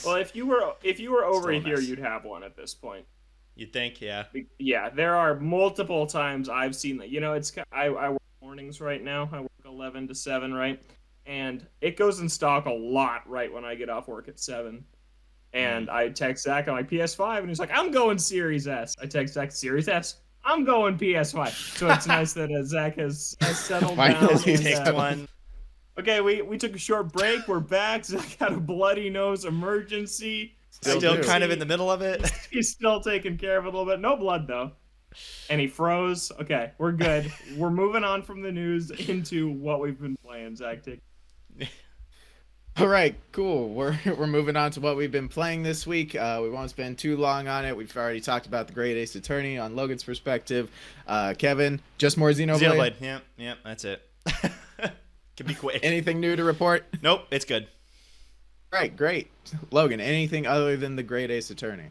S1: Well, if you were over here,
S2: mess.
S1: you'd have one at this point.
S2: You'd think, yeah.
S1: Yeah, there are multiple times I've seen that. You know, I work mornings right now. I work 11 to 7, right? And it goes in stock a lot right when I get off work at 7. And I text Zach on my PS5, and he's like, I'm going Series S. I text Zach, Series S? I'm going PS5. So it's nice that Zach has settled down.
S2: He picked one.
S1: Okay, we took a short break. We're back. Zach had a bloody nose emergency.
S2: Still kind of in the middle of it.
S1: He's still taking care of it a little bit. No blood, though. And he froze. Okay, we're good. We're moving on from the news into what we've been playing, Zach.
S3: All right, cool. We're moving on to what we've been playing this week. We won't spend too long on it. We've already talked about the Great Ace Attorney on Logan's perspective. Kevin, just more Xenoblade?
S2: Xenoblade, yeah, that's it. Can be quick.
S3: Anything new to report?
S2: Nope, it's good.
S3: Right, great. Logan, anything other than the Great Ace Attorney?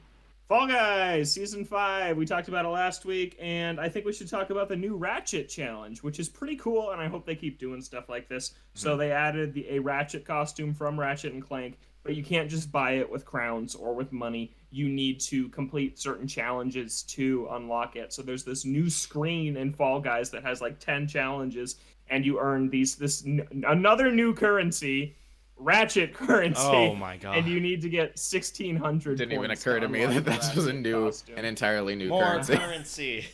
S1: Fall Guys Season 5. We talked about it last week, and I think we should talk about the new Ratchet challenge, which is pretty cool, and I hope they keep doing stuff like this. So they added a Ratchet costume from Ratchet and Clank, but you can't just buy it with crowns or with money. You need to complete certain challenges to unlock it. So there's this new screen in Fall Guys that has like 10 challenges, and you earn another new currency, Ratchet currency.
S2: Oh my god!
S1: And you need to get 1,600.
S3: Didn't even occur to me that this was an entirely new
S2: More
S3: currency.
S2: currency.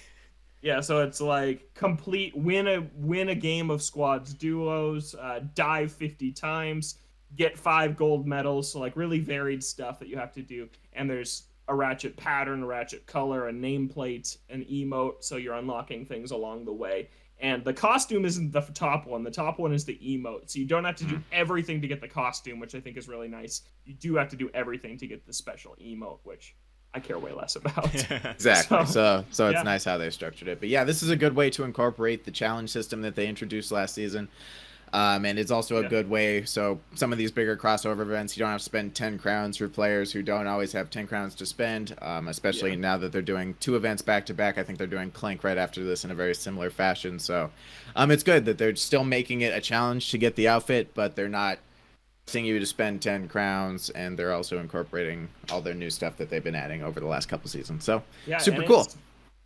S1: Yeah, so it's like complete win a game of squads duos, dive 50 times, get 5 gold medals. So like really varied stuff that you have to do. And there's a Ratchet pattern, a Ratchet color, a nameplate, an emote. So you're unlocking things along the way. And the costume isn't the top one. The top one is the emote. So you don't have to do everything to get the costume, which I think is really nice. You do have to do everything to get the special emote, which I care way less about.
S3: Exactly. So it's
S1: yeah.
S3: nice how they structured it. But yeah, this is a good way to incorporate the challenge system that they introduced last season. And it's also a good way. So some of these bigger crossover events, you don't have to spend 10 crowns for players who don't always have 10 crowns to spend, especially now that they're doing 2 events back to back. I think they're doing Clank right after this in a very similar fashion. So it's good that they're still making it a challenge to get the outfit, but they're not asking you to spend 10 crowns, and they're also incorporating all their new stuff that they've been adding over the last couple seasons. So super cool.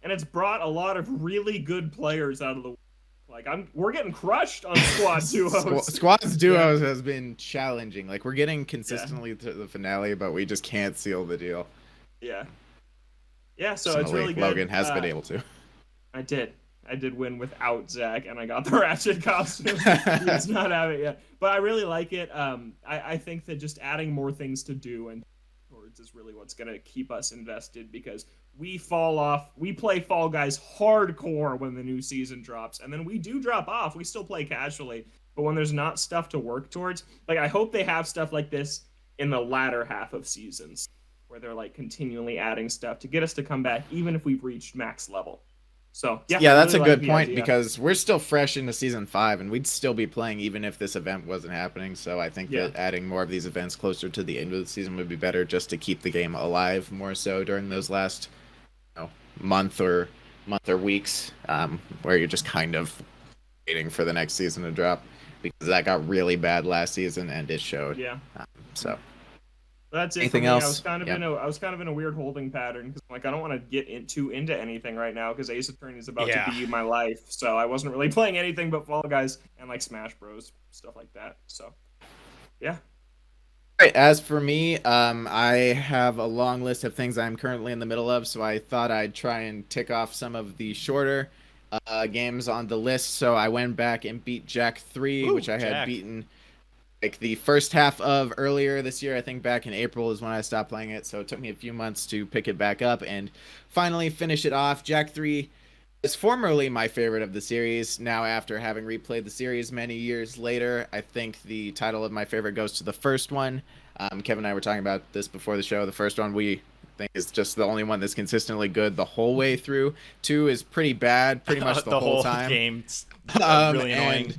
S1: And it's brought a lot of really good players out of the Like we're getting crushed on squad duos.
S3: Squads duos has been challenging. Like we're getting consistently to the finale, but we just can't seal the deal.
S1: Yeah. So it's really good.
S3: Logan has been able to.
S1: I did win without Zach, and I got the Ratchet costume. He does not have it yet, but I really like it. I think that just adding more things to do and towards is really what's gonna keep us invested, because we fall off. We play Fall Guys hardcore when the new season drops, and then we do drop off. We still play casually, but when there's not stuff to work towards, like I hope they have stuff like this in the latter half of seasons, where they're like continually adding stuff to get us to come back, even if we've reached max level. So yeah,
S3: that's a good point, because we're still fresh into season 5, and we'd still be playing even if this event wasn't happening. So I think that adding more of these events closer to the end of the season would be better, just to keep the game alive more so during those last month or weeks, where you're just kind of waiting for the next season to drop, because that got really bad last season and it showed. So
S1: that's it.
S3: Anything else?
S1: I was kind of in a weird holding pattern, because I don't want to get into anything right now, because Ace Attorney is about to be my life. So I wasn't really playing anything but Fall Guys and like Smash Bros, stuff like that. So yeah.
S3: All right, as for me, I have a long list of things I'm currently in the middle of, so I thought I'd try and tick off some of the shorter games on the list. So I went back and beat Jak 3, which I had beaten like the first half of earlier this year. I think back in April is when I stopped playing it, so it took me a few months to pick it back up and finally finish it off. Jak 3 It's formerly my favorite of the series. Now, after having replayed the series many years later, I think the title of my favorite goes to the first one. Kevin and I were talking about this before the show. The first one we think is just the only one that's consistently good the whole way through. 2 is pretty bad, pretty much the whole time.
S2: Game's really annoying.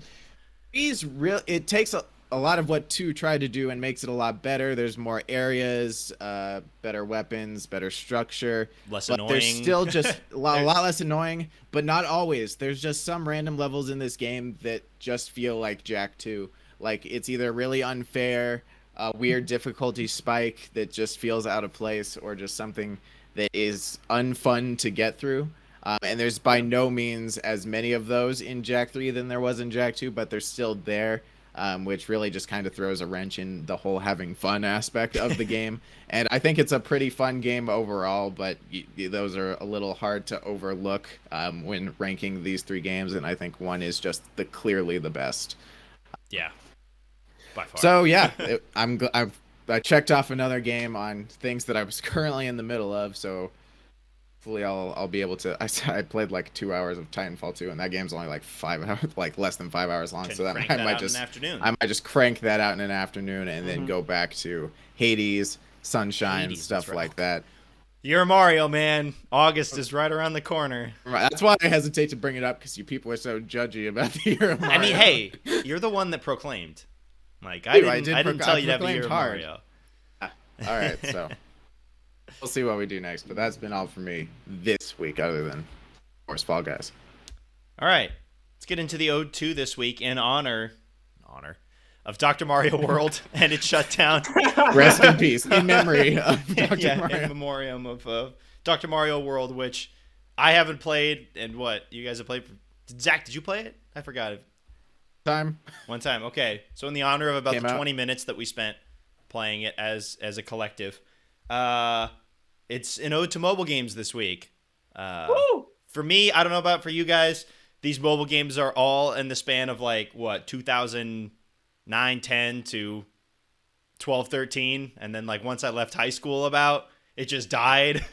S3: It takes a lot of what 2 tried to do and makes it a lot better. There's more areas, better weapons, better structure.
S2: Less
S3: but
S2: annoying.
S3: There's still just a lot less annoying, but not always. There's just some random levels in this game that just feel like Jak 2. Like, it's either really unfair, a weird difficulty spike that just feels out of place, or just something that is unfun to get through. And there's by no means as many of those in Jak 3 than there was in Jak 2, but they're still there. Which really just kind of throws a wrench in the whole having fun aspect of the game. And I think it's a pretty fun game overall, but those are a little hard to overlook when ranking these 3 games, and I think 1 is just clearly the best.
S2: Yeah, by far.
S3: So yeah, I checked off another game on things that I was currently in the middle of, so hopefully I'll be able to. I played like 2 hours of Titanfall 2, and that game's only like 5 hours, like less than 5 hours long. So that I might just crank that out in an afternoon, and then go back to Hades, Sunshine, stuff like that.
S2: You're a Mario man. August is right around the corner.
S3: Right. That's why I hesitate to bring it up, because you people are so judgy about the year of Mario.
S2: I mean, hey, you're the one that proclaimed. Like I didn't tell you to have a year of Mario.
S3: All right, so. We'll see what we do next, but that's been all for me this week, other than, of course, Fall Guys.
S2: All right, let's get into the Ode 2 this week in honor of Dr. Mario World and its shutdown.
S3: Rest in peace, in memory of Dr. Mario.
S2: In memoriam of Dr. Mario World, which I haven't played, and what you guys have played. Zach, did you play it? I forgot.
S3: One
S2: time. Okay, so in the honor of about
S3: Came
S2: the
S3: out.
S2: 20 minutes that we spent playing it as a collective. It's an ode to mobile games this week. For me, I don't know about for you guys. These mobile games are all in the span of like 2009, 10 to 12, 13, and then like once I left high school, it just died.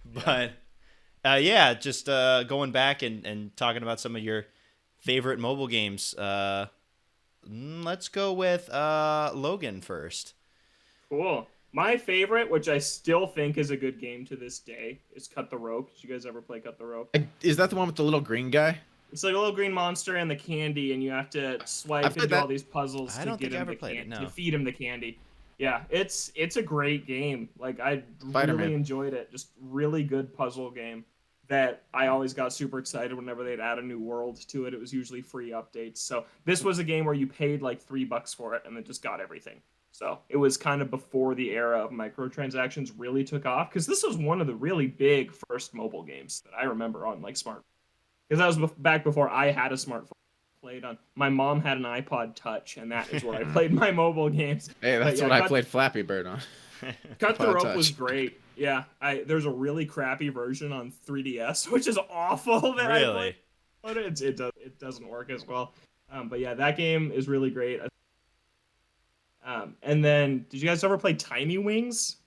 S2: But just going back and talking about some of your favorite mobile games. Let's go with Logan first.
S1: Cool. My favorite, which I still think is a good game to this day, is Cut the Rope. Did you guys ever play Cut the Rope?
S3: Is that the one with the little green guy?
S1: It's like a little green monster and the candy, and you have to swipe and do all these puzzles to get him to feed him the candy. Yeah, it's a great game. Like, I really enjoyed it. Just really good puzzle game that I always got super excited whenever they'd add a new world to it. It was usually free updates. So this was a game where you paid like $3 for it and then just got everything. So it was kind of before the era of microtransactions really took off, because this was one of the really big first mobile games that I remember on like smart. Because that was back before I had a smartphone. Played on. My mom had an iPod Touch, and that is where I played my mobile games.
S3: Hey, that's what I played Flappy Bird on.
S1: Cut the Rope was great. Yeah, there's a really crappy version on 3DS, which is awful. That
S2: really?
S1: But it doesn't work as well. But yeah, that game is really great. And then, did you guys ever play Tiny Wings?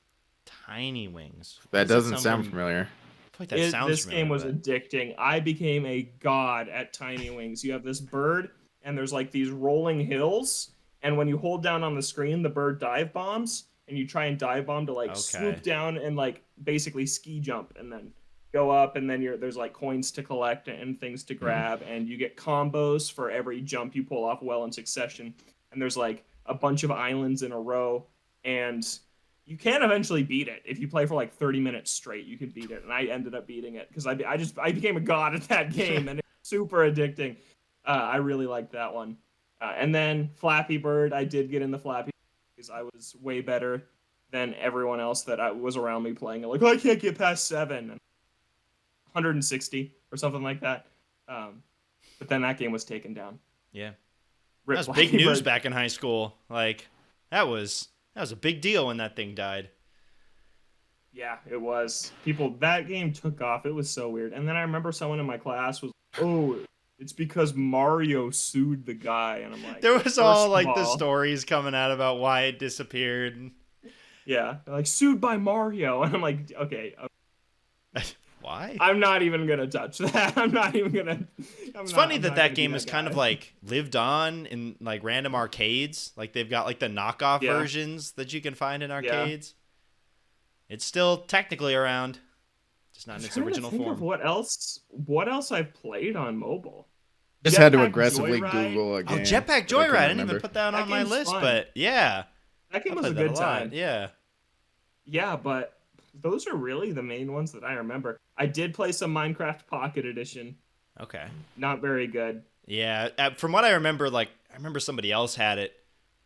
S2: Tiny Wings.
S3: That doesn't sound familiar.
S1: This game was addicting. I became a god at Tiny Wings. You have this bird, and there's like these rolling hills, and when you hold down on the screen, the bird dive bombs, and you try and dive bomb to swoop down and like basically ski jump, and then go up, and then there's like coins to collect and things to grab, and you get combos for every jump you pull off well in succession, and there's like a bunch of islands in a row, and you can eventually beat it. If you play for like 30 minutes straight, you can beat it. And I ended up beating it because I became a god at that game, and it's super addicting. I really liked that one. And then Flappy Bird, I did get in the Flappy Bird because I was way better than everyone else that was around me playing it. Like, I can't get past 7. And 160 or something like that. But then that game was taken down.
S2: Yeah. That was big news back in high school. Like, that was a big deal when that thing died.
S1: Yeah, it was. That game took off. It was so weird. And then I remember someone in my class was, it's because Mario sued the guy. And I'm like,
S2: there was all like the stories coming out about why it disappeared.
S1: Yeah, like sued by Mario. And I'm like, okay.
S2: Why?
S1: I'm not even gonna touch that. I'm not even gonna.
S2: It's funny that
S1: that
S2: game is kind of like lived on in like random arcades. Like they've got like the knockoff
S1: Yeah.
S2: versions that you can find in
S1: Yeah.
S2: arcades. It's still technically around, just not in its
S1: trying to
S2: original
S1: think
S2: form.
S1: of what else I've played on mobile.
S3: Just had to
S1: Jetpack
S3: aggressively
S1: Joyride?
S3: Google a
S2: Oh,
S3: game.
S2: Jetpack
S3: that I couldn't
S2: Joyride! I didn't even
S3: remember.
S2: put that
S1: That
S2: on my
S1: game's
S2: list,
S1: fun.
S2: but yeah,
S1: That game
S2: I
S1: was a
S2: played that
S1: good
S2: lot.
S1: time.
S2: Yeah.
S1: Yeah, but those are really the main ones that I remember. I did play some Minecraft Pocket Edition.
S2: Okay.
S1: Not very good.
S2: Yeah. From what I remember, like I remember somebody else had it,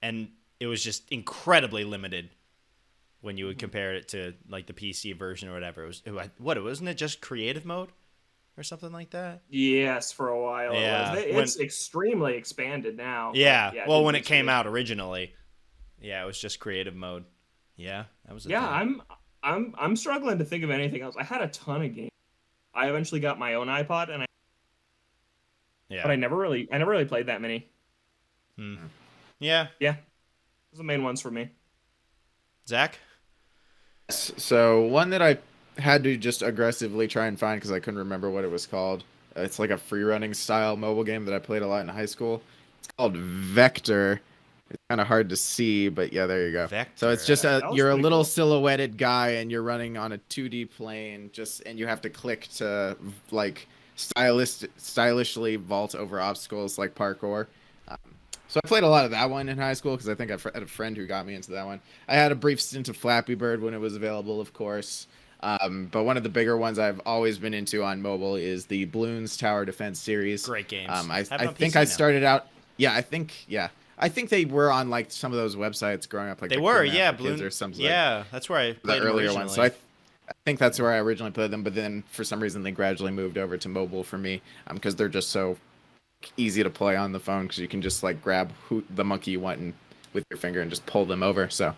S2: and it was just incredibly limited when you would compare it to like the PC version or whatever. Wasn't it just creative mode or something like that?
S1: Yes, for a while
S2: Yeah,
S1: it was. It's extremely expanded now.
S2: Yeah.
S1: Yeah,
S2: Well,
S1: didn't
S2: when it
S1: used to
S2: came
S1: be.
S2: out originally, yeah, it was just creative mode. Yeah, that was a
S1: Yeah,
S2: thing.
S1: I'm struggling to think of anything else. I had a ton of games. I eventually got my own iPod,
S2: Yeah.
S1: but I never really played that many.
S2: Yeah.
S1: Yeah, those are the main ones for me.
S2: Zach?
S3: So one that I had to just aggressively try and find because I couldn't remember what it was called. It's like a free running style mobile game that I played a lot in high school. It's called Vector. It's kind of hard to see, but yeah, there you go.
S2: Vector.
S3: So it's just
S1: That was
S3: you're a
S1: pretty
S3: little
S1: cool.
S3: silhouetted guy and you're running on a 2D plane, and you have to click to like stylishly vault over obstacles like parkour. So I played a lot of that one in high school because I think I had a friend who got me into that one. I had a brief stint of Flappy Bird when it was available, of course. But one of the bigger ones I've always been into on mobile is the Bloons Tower Defense series.
S2: Great games.
S3: I
S2: Have it on
S3: think
S2: PC
S3: I
S2: now.
S3: started out. Yeah, I think they were on like some of those websites growing up, like
S2: They
S3: the
S2: were,
S3: Cool Math
S2: yeah,
S3: for Kids
S2: Bloon.
S3: or something.
S2: Yeah, that's where I
S3: The
S2: played them
S3: earlier
S2: originally.
S3: ones. So I think that's where I originally played them, but then for some reason they gradually moved over to mobile for me because they're just so easy to play on the phone because you can just like grab the monkey you want and with your finger and just pull them over. So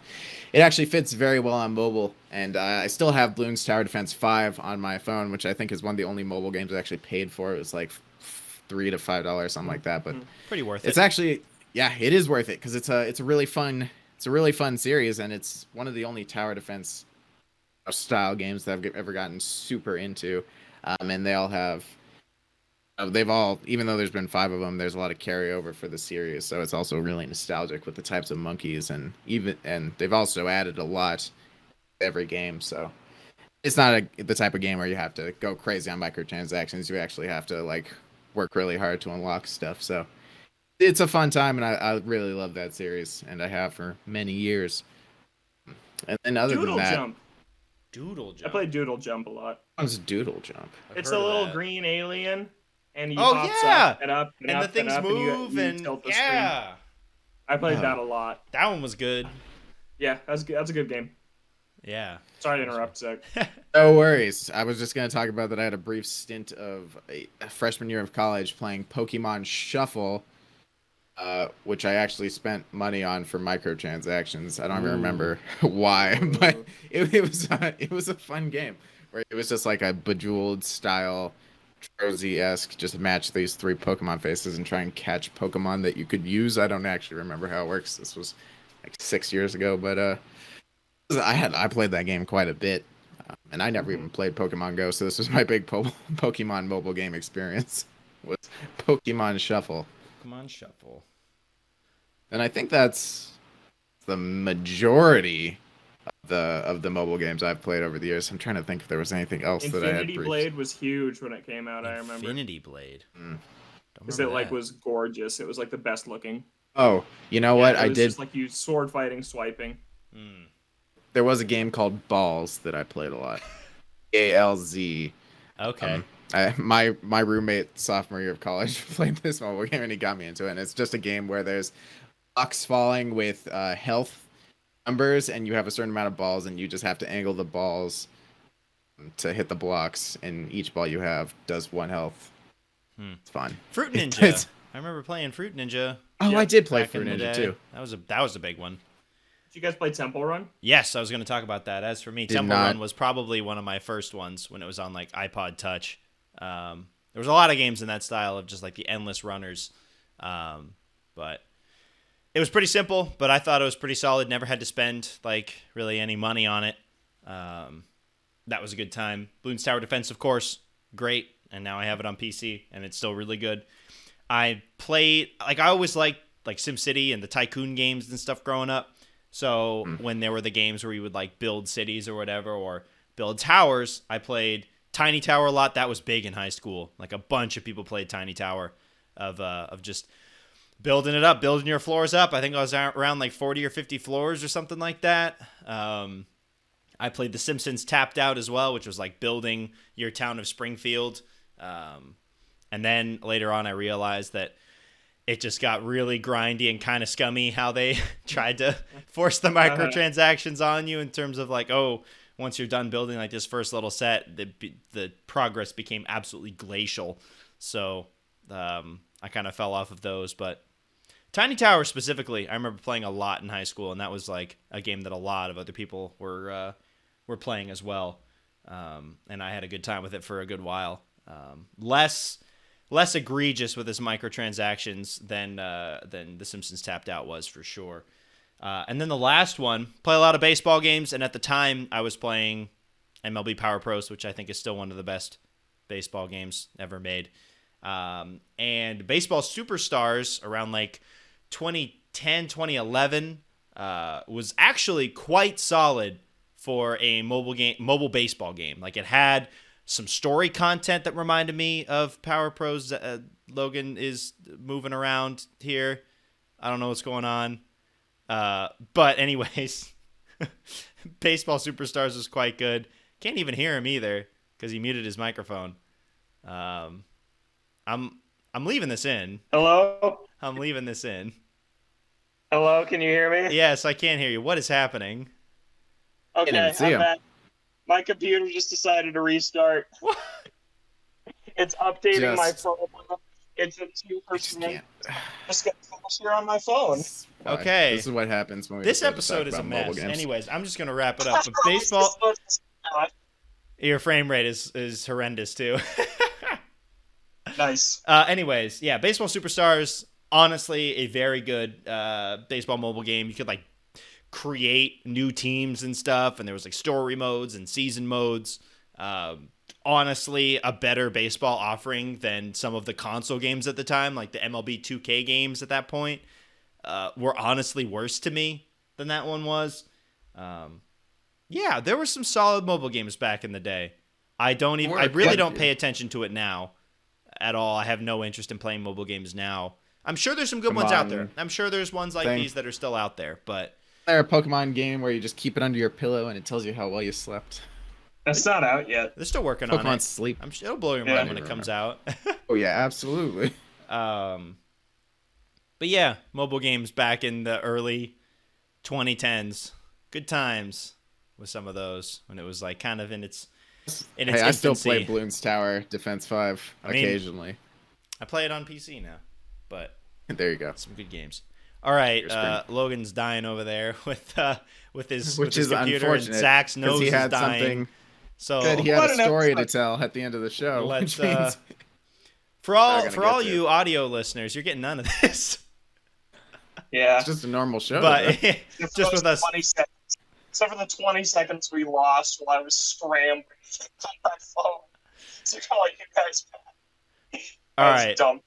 S3: it actually fits very well on mobile. And I still have Bloons Tower Defense 5 on my phone, which I think is one of the only mobile games I actually paid for. It was like $3 to $5, something like that. But
S2: Pretty worth
S3: it's
S2: it.
S3: actually, yeah, it is worth it because it's a really fun series, and it's one of the only tower defense style games that I've ever gotten super into. And they all have. They've all, even though there's been 5 of them, there's a lot of carryover for the series, so it's also really nostalgic with the types of monkeys, and they've also added a lot to every game. So it's not the type of game where you have to go crazy on microtransactions. You actually have to like work really hard to unlock stuff. So it's a fun time, and I really love that series, and I have for many years. And then other
S1: Doodle
S3: than that,
S1: Jump.
S2: Doodle Jump.
S1: I played Doodle Jump a lot.
S3: what's Doodle Jump?
S2: I've
S1: It's
S2: heard
S1: a
S2: of
S1: little
S2: that.
S1: green alien, and he
S2: Oh,
S1: hops
S2: yeah!
S1: up and up and,
S2: And
S1: up
S2: the things
S1: and up,
S2: move,
S1: you
S2: and
S1: tilt the
S2: yeah,
S1: screen. I played
S3: Oh.
S1: that a lot.
S2: that one was good.
S1: Yeah, that's good. That's a good game.
S2: Yeah.
S1: Sorry to interrupt, Zach.
S3: No worries. I was just going to talk about that. I had a brief stint of a freshman year of college playing Pokemon Shuffle, which I actually spent money on for microtransactions. I don't even remember why, but it was a fun game where it was just like a Bejeweled style, Trozy-esque, just match these 3 Pokemon faces and try and catch Pokemon that you could use. I don't actually remember how it works. This was like 6 years ago, but I played that game quite a bit, and I never even played Pokemon Go, so this was my big Pokemon mobile game experience. Was Pokemon Shuffle,
S2: Pokemon Shuffle.
S3: and I think that's the majority of the mobile games I've played over the years. I'm trying to think if there was anything else that I had.
S1: Infinity Blade was huge when it came out. I remember.
S2: Infinity Blade. Don't
S1: Because
S2: remember
S1: it like
S2: that.
S1: was gorgeous. It was like the best looking.
S3: Oh, you know what?
S1: It
S3: I
S1: was
S3: did.
S1: just like you sword fighting, swiping.
S3: There was a game called Balls that I played a lot. ALZ.
S2: Okay.
S3: My roommate sophomore year of college played this mobile game and he got me into it. And it's just a game where there's blocks falling with health numbers, and you have a certain amount of balls, and you just have to angle the balls to hit the blocks. And each ball you have does 1 health. It's fun.
S2: Fruit Ninja.
S3: It's-
S2: I remember playing Fruit Ninja.
S3: Oh, I did play
S2: back
S3: Fruit
S2: in the
S3: Ninja
S2: day.
S3: too.
S2: That was a big one.
S1: Did you guys play Temple Run?
S2: Yes, I was going to talk about that. As for me,
S3: Did
S2: Temple
S3: not.
S2: Run was probably one of my first ones when it was on like iPod Touch. There was a lot of games in that style of just like the endless runners, but it was pretty simple. But I thought it was pretty solid. Never had to spend like really any money on it. that was a good time. Bloons Tower Defense, of course, great. And now I have it on PC, and it's still really good. I always liked like SimCity and the Tycoon games and stuff growing up. So when there were the games where you would like build cities or whatever, or build towers, I played Tiny Tower a lot. That was big in high school. Like a bunch of people played Tiny Tower of just building it up, building your floors up. I think I was around like 40 or 50 floors or something like that. I played The Simpsons Tapped Out as well, which was like building your town of Springfield. And then later on, I realized that it just got really grindy and kind of scummy how they tried to force the microtransactions on you in terms of like, oh, once you're done building like this first little set, the progress became absolutely glacial. So I kind of fell off of those. But Tiny Tower specifically, I remember playing a lot in high school, and that was like a game that a lot of other people were playing as well. And I had a good time with it for a good while. Less egregious with his microtransactions than The Simpsons Tapped Out was, for sure. And then the last one, play a lot of baseball games, and at the time I was playing MLB Power Pros, which I think is still one of the best baseball games ever made. And Baseball Superstars around like 2010, 2011 was actually quite solid for a mobile baseball game. Like, it had some story content that reminded me of Power Pros. Logan is moving around here. I don't know what's going on. But anyways, Baseball Superstars was quite good. Can't even hear him either because he muted his microphone. I'm leaving this in.
S4: Hello?
S2: I'm leaving this in.
S4: Hello, can you hear me?
S2: Yes, I can't hear you. What is happening?
S4: Okay,
S3: Can't even see
S4: I'm
S3: him.
S4: back. My computer just decided to restart.
S2: What?
S4: It's updating my
S3: Just-
S4: phone. It's a
S3: I just
S4: 2%.
S3: can't.
S4: Just got focus here on my phone.
S3: Why?
S2: Okay.
S3: This is what happens when we
S2: This
S3: decide to talk
S2: episode is a
S3: about mobile
S2: mess.
S3: games.
S2: Anyways, I'm just going to wrap it up. But baseball, your frame rate is horrendous too.
S4: Nice.
S2: Anyways, yeah, Baseball Superstars, honestly, a very good baseball mobile game. You could like create new teams and stuff, and there was like story modes and season modes. Honestly, a better baseball offering than some of the console games at the time, like the MLB 2K games at that point, were honestly worse to me than that one was. Yeah, there were some solid mobile games back in the day. I really don't pay attention to it now at all. I have no interest in playing mobile games now. I'm sure there's some good ones out there. I'm sure there's ones like these that are still out there, but
S3: There a Pokemon game where you just keep it under your pillow and it tells you how well you slept.
S4: That's not out yet.
S2: they're still working on
S3: Pokemon
S2: it.
S3: Sleep.
S2: I'm sure it'll blow your mind when it comes out.
S3: Oh yeah, absolutely.
S2: But yeah, mobile games back in the early 2010s. Good times with some of those when it was like kind of in its
S3: Hey, I still
S2: infancy.
S3: play Bloons Tower Defense 5 occasionally.
S2: I play it on PC now, but
S3: There you go.
S2: some good games. All right,
S3: Your screen.
S2: Logan's dying over there with his
S3: Which
S2: his
S3: is
S2: computer,
S3: unfortunate
S2: and Zach's
S3: because
S2: nose
S3: he had
S2: is dying.
S3: something
S2: So
S3: good. He had
S4: What
S3: a
S4: an
S3: story to
S4: episode.
S3: tell at the end of the show.
S2: Let's,
S3: Which means
S2: for all
S3: Not gonna get to
S2: you audio listeners, you're getting none of this.
S4: Yeah.
S3: it's just a normal show.
S2: But
S3: though.
S4: Except for
S2: just
S4: those
S2: with us.
S4: 20 seconds. Except for the 20 seconds we lost while I was scrambling on my phone to call you guys back.
S2: All
S4: I was
S2: right.
S4: dumb.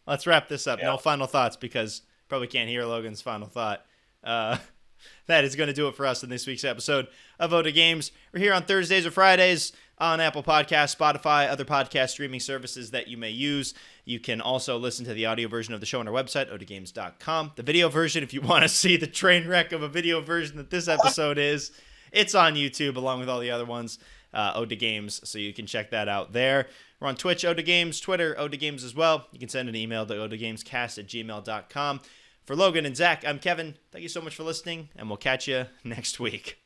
S2: Let's wrap this up.
S4: Yeah.
S2: No final thoughts because probably can't hear Logan's final thought. That is going to do it for us in this week's episode of Oda Games. We're here on Thursdays or Fridays on Apple Podcasts, Spotify, other podcast streaming services that you may use. You can also listen to the audio version of the show on our website, odagames.com. The video version, if you want to see the train wreck of a video version that this episode is, it's on YouTube along with all the other ones, Oda Games, so you can check that out there. We're on Twitch, Oda Games, Twitter, Oda Games as well. You can send an email to odagamescast@gmail.com. For Logan and Zach, I'm Kevin. Thank you so much for listening, and we'll catch you next week.